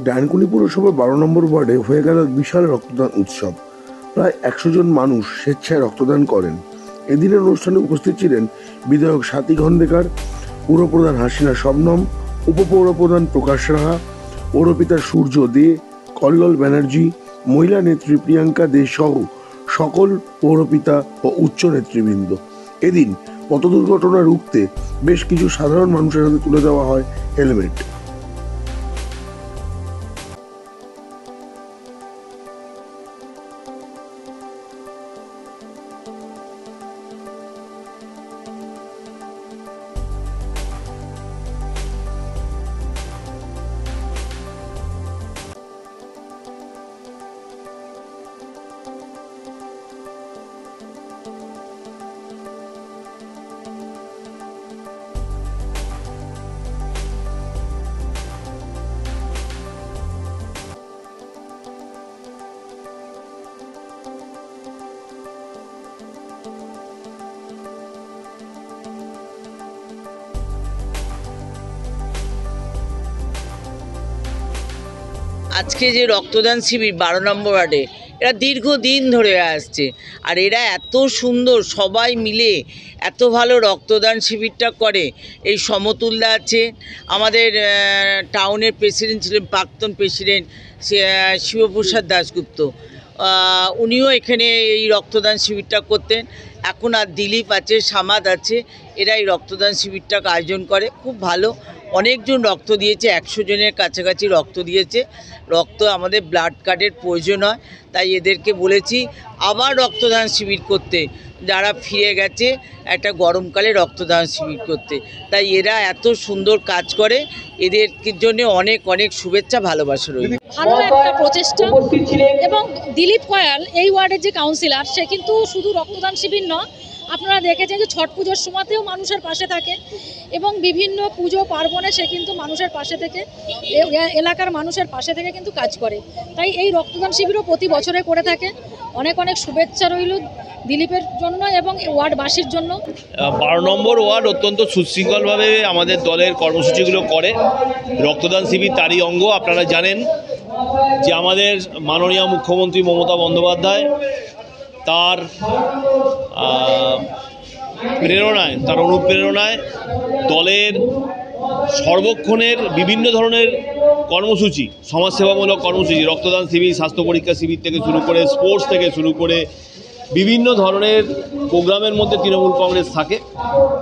ডানকুনি পৌরসভার 12 নম্বর ওয়ার্ডে হয়ে গেল বিশাল রক্তদান উৎসব। প্রায় 100 জন মানুষ স্বেচ্ছায় রক্তদান করেন। এদিনের অনুষ্ঠানে উপস্থিত ছিলেন বিধায়ক স্বাতী খন্ডেকার, পৌরপ্রধান হাসিনা শবনম, উপপৌরপ্রধান প্রকাশ রাহা, পৌরপিতা সূর্য দে, কল্লোল ব্যানার্জি, মহিলা নেত্রী প্রিয়াঙ্কা দে সহ সকল পৌরপিতা ও উচ্চ নেতৃবৃন্দ। এদিন পথ দুর্ঘটনা রুখতে বেশ কিছু সাধারণ মানুষের হাতে তুলে দেওয়া হয় হেলমেট। আজকে যে রক্তদান শিবির 12 নম্বর ওয়ার্ডে, এরা দীর্ঘদিন ধরে আসছে। আর এরা এত সুন্দর সবাই মিলে এত ভালো রক্তদান শিবিরটা করে। এই সমতুল্য আছে, আমাদের টাউনের প্রেসিডেন্ট ছিলেন, প্রাক্তন প্রেসিডেন্ট শিবপ্রসাদ দাশগুপ্ত, উনিও এখানে এই রক্তদান শিবিরটা করতেন। এখন আর দিলীপ আছে, সামাদ আছে, এরা এই রক্তদান শিবিরটাকে আয়োজন করে। খুব ভালো, অনেকজন রক্ত দিয়েছে, 100 জনের কাছাকাছি রক্ত দিয়েছে। রক্ত আমাদের ব্লাড কার্ডের প্রয়োজন হয়, তাই এদেরকে বলেছি আবার রক্তদান শিবির করতে, যারা ফিরে গেছে একটা গরমকালে রক্তদান শিবির করতে। তাই এরা এত সুন্দর কাজ করে, এদের জন্য অনেক অনেক শুভেচ্ছা, ভালোবাসা রইল। ভালো একটা প্রচেষ্টা। এবং দিলীপ কয়াল এই ওয়ার্ডের যে কাউন্সিলর, সে কিন্তু শুধু রক্তদান শিবির নয়, আপনারা দেখেছেন যে ছট পুজোর সময়তেও মানুষের পাশে থাকে এবং বিভিন্ন পুজো পার্বণে সে কিন্তু মানুষের পাশে থেকে, এলাকার মানুষের পাশে থেকে কিন্তু কাজ করে। তাই এই রক্তদান শিবিরও প্রতি বছরে করে থাকে। অনেক অনেক শুভেচ্ছা রইল দিলীপের জন্য এবং ওয়ার্ডবাসীর জন্য। 12 নম্বর ওয়ার্ড অত্যন্ত সুশৃঙ্খলভাবে আমাদের দলের কর্মসূচিগুলো করে। রক্তদান শিবির তারই অঙ্গ। আপনারা জানেন যে আমাদের মাননীয় মুখ্যমন্ত্রী মমতা বন্দ্যোপাধ্যায় তার প্রেরণায়, তার অনুপ্রেরণায় দলের সর্বক্ষণের বিভিন্ন ধরনের কর্মসূচি, সমাজসেবামূলক কর্মসূচি, রক্তদান শিবির, স্বাস্থ্য পরীক্ষা শিবির থেকে শুরু করে, স্পোর্টস থেকে শুরু করে বিভিন্ন ধরনের প্রোগ্রামের মধ্যে তৃণমূল কংগ্রেস থাকে।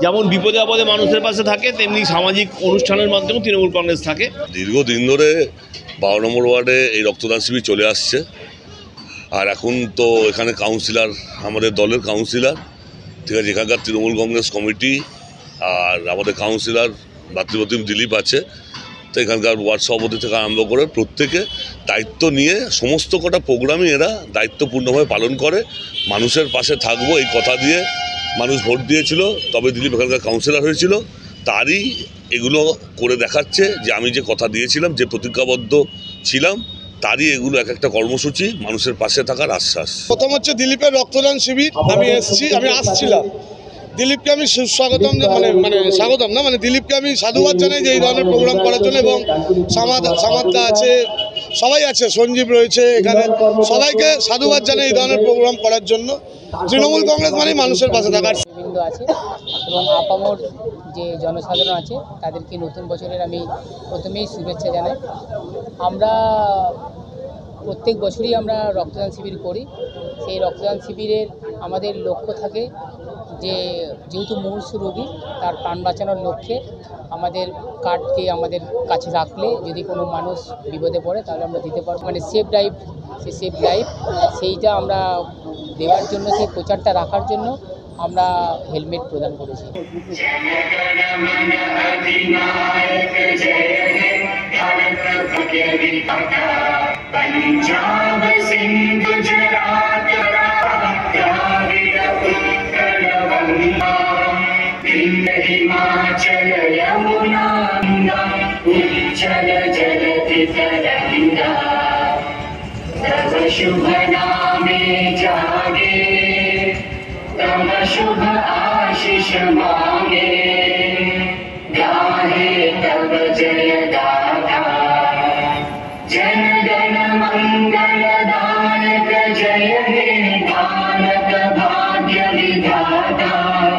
যেমন বিপদে আপদে মানুষের পাশে থাকে, তেমনি সামাজিক অনুষ্ঠানের মাধ্যমেও তৃণমূল কংগ্রেস থাকে। দীর্ঘদিন ধরে 12 নম্বর ওয়ার্ডে এই রক্তদান শিবির চলে আসছে। আর এখন তো এখানে কাউন্সিলর, আমাদের দলের কাউন্সিলর, ঠিক আছে, এখানকার তৃণমূল কংগ্রেস কমিটি আর আমাদের কাউন্সিলর ভাতৃপ্রতিম দিলীপ আছে। তো এখানকার ওয়ার্ড সভাপতি থেকে আরম্ভ করে প্রত্যেকে দায়িত্ব নিয়ে সমস্ত কটা প্রোগ্রামই এরা দায়িত্বপূর্ণভাবে পালন করে। মানুষের পাশে থাকবো এই কথা দিয়ে মানুষ ভোট দিয়েছিল, তবে দিলীপ এখানকার কাউন্সিলর হয়েছিল। তারই এগুলো করে দেখাচ্ছে যে আমি যে কথা দিয়েছিলাম, যে প্রতিজ্ঞাবদ্ধ ছিলাম, তারই এগুলো এক একটা কর্মসূচি, মানুষের পাশে থাকার আশ্বাস। প্রথম হচ্ছে দিলীপের রক্তদান শিবির। আমি আসছিলাম, দিলীপকে আমি স্বাগতম দিলীপকে আমি সাধুবাদ জানাই যে এই ধরনের প্রোগ্রাম করার জন্য। এবং সামাদদা আছে, সবাই আছে, সঞ্জীব রয়েছে এখানে, সবাইকে সাধুবাদ জানাই এই ধরনের প্রোগ্রাম করার জন্য। তৃণমূল কংগ্রেস মানে মানুষের পাশে থাকার বিন্দু আছে এবং আপামর যে জনসাধারণ আছে তাদেরকে নতুন বছরের আমি প্রথমেই শুভেচ্ছা জানাই। আমরা প্রত্যেক বছরই আমরা রক্তদান শিবির করি। সেই রক্তদান শিবিরের আমাদের লক্ষ্য থাকে যে যেহেতু মুমূর্ষ রোগী, তার প্রাণ বাঁচানোর লক্ষ্যে আমাদের কার্ডকে আমাদের কাছে রাখলে যদি কোনো মানুষ বিপদে পড়ে তাহলে আমরা দিতে পারবো, মানে সেভ লাইফ, সেই সেভ লাইফ সেইটা আমরা দেওয়ার জন্য, সেই প্রচারটা রাখার জন্য আমরা হেলমেট প্রদান করেছি। हिमाचल यमुना उज्जल जलति तरंगा तव शुभ नामे जागे तव शुभ आशीष मांगे गाहे तव जय गाथा जय गण मंगलदायक जय हे दानक भाग्य विधाता